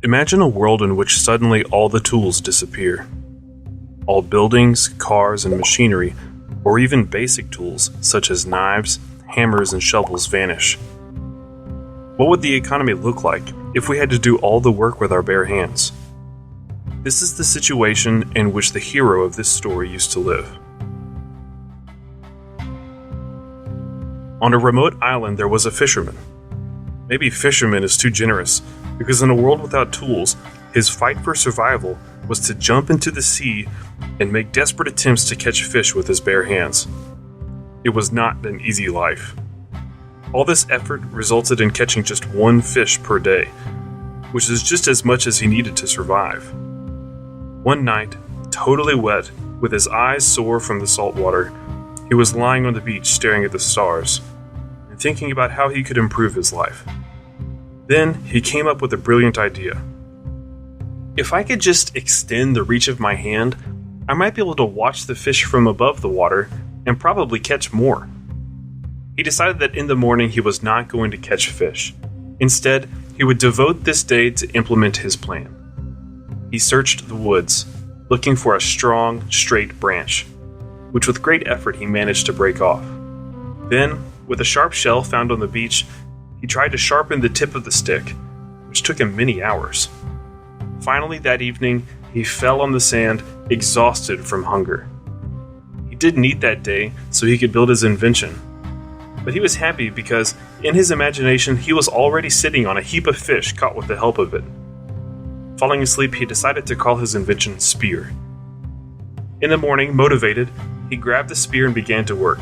Imagine a world in which suddenly all the tools disappear. All buildings, cars, and machinery, or even basic tools such as knives, hammers, and shovels vanish. What would the economy look like if we had to do all the work with our bare hands? This is the situation in which the hero of this story used to live. On a remote island there was a fisherman. Maybe fisherman is too generous, because in a world without tools, his fight for survival was to jump into the sea and make desperate attempts to catch fish with his bare hands. It was not an easy life. All this effort resulted in catching just one fish per day, which is just as much as he needed to survive. One night, totally wet, with his eyes sore from the salt water, he was lying on the beach staring at the stars and thinking about how he could improve his life. Then he came up with a brilliant idea. If I could just extend the reach of my hand, I might be able to watch the fish from above the water and probably catch more. He decided that in the morning he was not going to catch fish. Instead, he would devote this day to implement his plan. He searched the woods, looking for a strong, straight branch, which with great effort he managed to break off. Then, with a sharp shell found on the beach, he tried to sharpen the tip of the stick, which took him many hours. Finally, that evening, he fell on the sand, exhausted from hunger. He didn't eat that day, so he could build his invention. But he was happy because, in his imagination, he was already sitting on a heap of fish caught with the help of it. Falling asleep, he decided to call his invention Spear. In the morning, motivated, he grabbed the spear and began to work.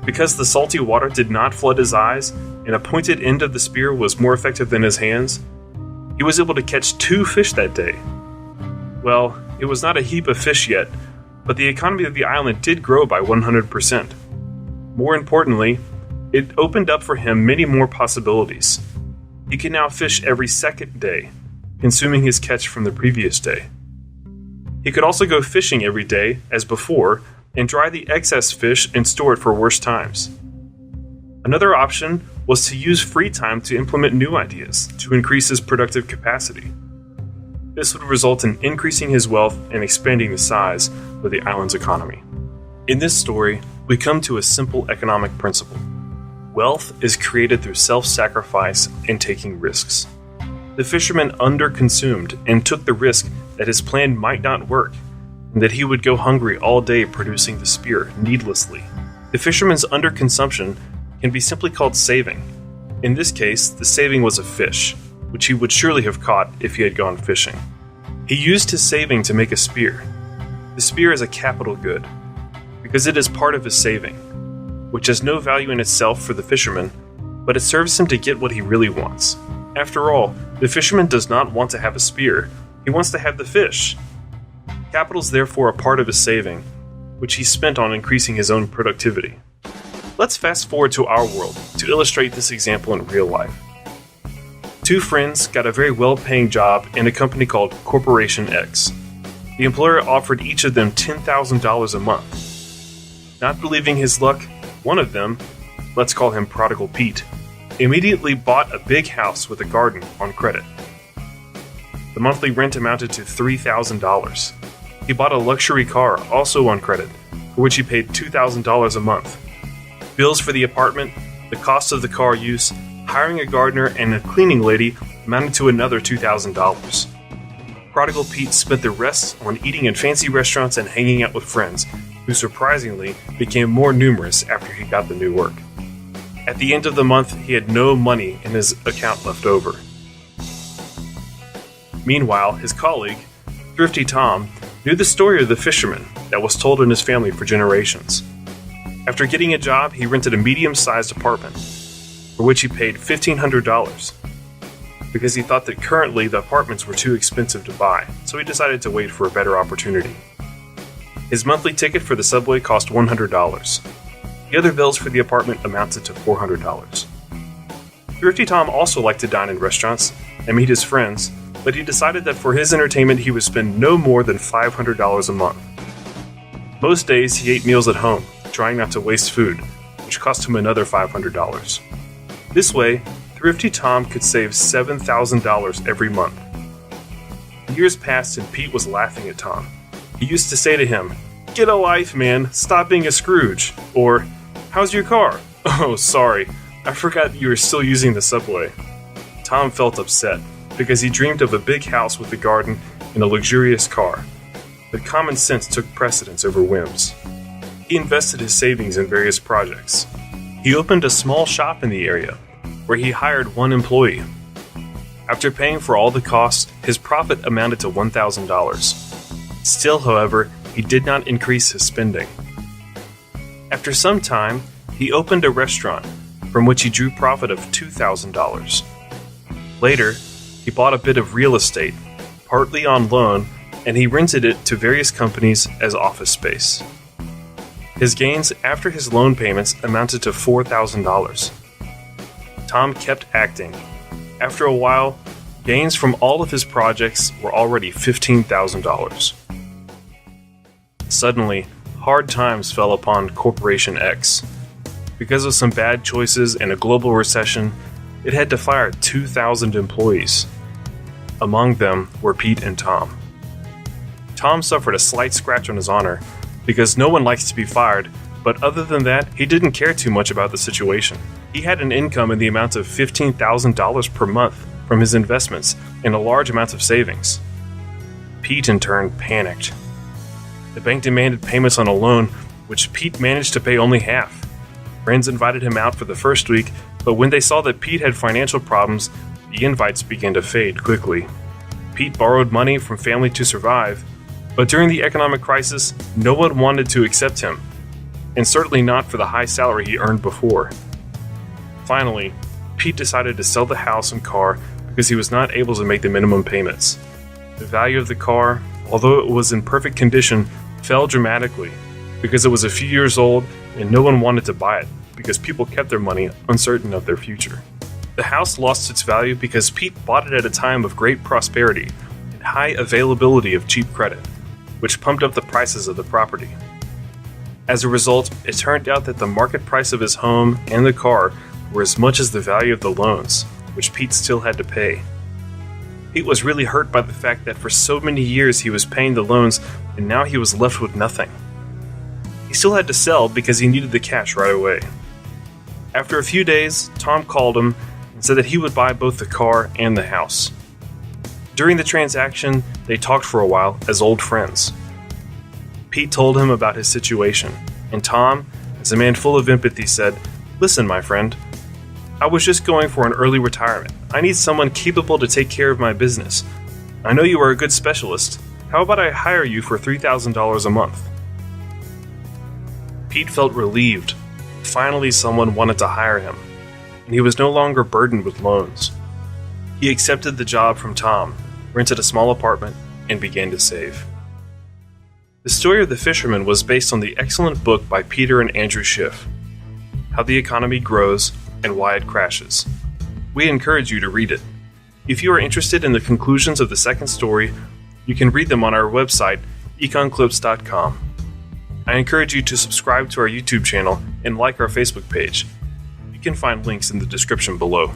Because the salty water did not flood his eyes, and a pointed end of the spear was more effective than his hands, he was able to catch 2 fish that day. Well, it was not a heap of fish yet, but the economy of the island did grow by 100%. More importantly, it opened up for him many more possibilities. He could now fish every second day, consuming his catch from the previous day. He could also go fishing every day, as before, and dry the excess fish and store it for worse times. Another option was to use free time to implement new ideas to increase his productive capacity. This would result in increasing his wealth and expanding the size of the island's economy. In this story, we come to a simple economic principle. Wealth is created through self-sacrifice and taking risks. The fisherman underconsumed and took the risk that his plan might not work, and that he would go hungry all day producing the spear needlessly. The fisherman's underconsumption can be simply called saving. In this case, the saving was a fish, which he would surely have caught if he had gone fishing. He used his saving to make a spear. The spear is a capital good, because it is part of his saving, which has no value in itself for the fisherman, but it serves him to get what he really wants. After all, the fisherman does not want to have a spear, he wants to have the fish. Capital is therefore a part of his saving, which he spent on increasing his own productivity. Let's fast forward to our world to illustrate this example in real life. 2 friends got a very well-paying job in a company called Corporation X. The employer offered each of them $10,000 a month. Not believing his luck, one of them, let's call him Prodigal Pete, immediately bought a big house with a garden on credit. The monthly rent amounted to $3,000. He bought a luxury car, also on credit, for which he paid $2,000 a month. Bills for the apartment, the cost of the car use, hiring a gardener, and a cleaning lady amounted to another $2,000. Prodigal Pete spent the rest on eating in fancy restaurants and hanging out with friends, who surprisingly became more numerous after he got the new work. At the end of the month, he had no money in his account left over. Meanwhile, his colleague, Thrifty Tom, knew the story of the fisherman that was told in his family for generations. After getting a job, he rented a medium-sized apartment, for which he paid $1,500, because he thought that currently the apartments were too expensive to buy, so he decided to wait for a better opportunity. His monthly ticket for the subway cost $100. The other bills for the apartment amounted to $400. Thrifty Tom also liked to dine in restaurants and meet his friends, but he decided that for his entertainment he would spend no more than $500 a month. Most days he ate meals at home, trying not to waste food, which cost him another $500. This way, Thrifty Tom could save $7,000 every month, Years passed and Pete was laughing at Tom. He used to say to him, "Get a life, man. Stop being a Scrooge." Or, "How's your car?" "Oh, sorry. I forgot you were still using the subway." Tom felt upset because he dreamed of a big house with a garden and a luxurious car. But common sense took precedence over whims. He invested his savings in various projects. He opened a small shop in the area, where he hired one employee. After paying for all the costs, his profit amounted to $1,000. Still, however, he did not increase his spending. After some time, he opened a restaurant, from which he drew profit of $2,000. Later, he bought a bit of real estate, partly on loan, and he rented it to various companies as office space. His gains after his loan payments amounted to $4,000. Tom kept acting. After a while, gains from all of his projects were already $15,000. Suddenly, hard times fell upon Corporation X. Because of some bad choices and a global recession, it had to fire 2,000 employees. Among them were Pete and Tom. Tom suffered a slight scratch on his honor, because no one likes to be fired, but other than that, he didn't care too much about the situation. He had an income in the amount of $15,000 per month from his investments and a large amount of savings. Pete, in turn, panicked. The bank demanded payments on a loan, which Pete managed to pay only half. Friends invited him out for the first week, but when they saw that Pete had financial problems, the invites began to fade quickly. Pete borrowed money from family to survive, but during the economic crisis, no one wanted to accept him, and certainly not for the high salary he earned before. Finally, Pete decided to sell the house and car because he was not able to make the minimum payments. The value of the car, although it was in perfect condition, fell dramatically because it was a few years old and no one wanted to buy it because people kept their money uncertain of their future. The house lost its value because Pete bought it at a time of great prosperity and high availability of cheap credit, which pumped up the prices of the property. As a result, it turned out that the market price of his home and the car were as much as the value of the loans, which Pete still had to pay. Pete was really hurt by the fact that for so many years he was paying the loans and now he was left with nothing. He still had to sell because he needed the cash right away. After a few days, Tom called him and said that he would buy both the car and the house. During the transaction, they talked for a while as old friends. Pete told him about his situation, and Tom, as a man full of empathy, said, "Listen, my friend, I was just going for an early retirement. I need someone capable to take care of my business. I know you are a good specialist. How about I hire you for $3,000 a month?" Pete felt relieved. Finally, someone wanted to hire him, and he was no longer burdened with loans. He accepted the job from Tom, rented a small apartment, and began to save. The story of the fisherman was based on the excellent book by Peter and Andrew Schiff, How the Economy Grows and Why It Crashes. We encourage you to read it. If you are interested in the conclusions of the second story, you can read them on our website, econclips.com. I encourage you to subscribe to our YouTube channel and like our Facebook page. You can find links in the description below.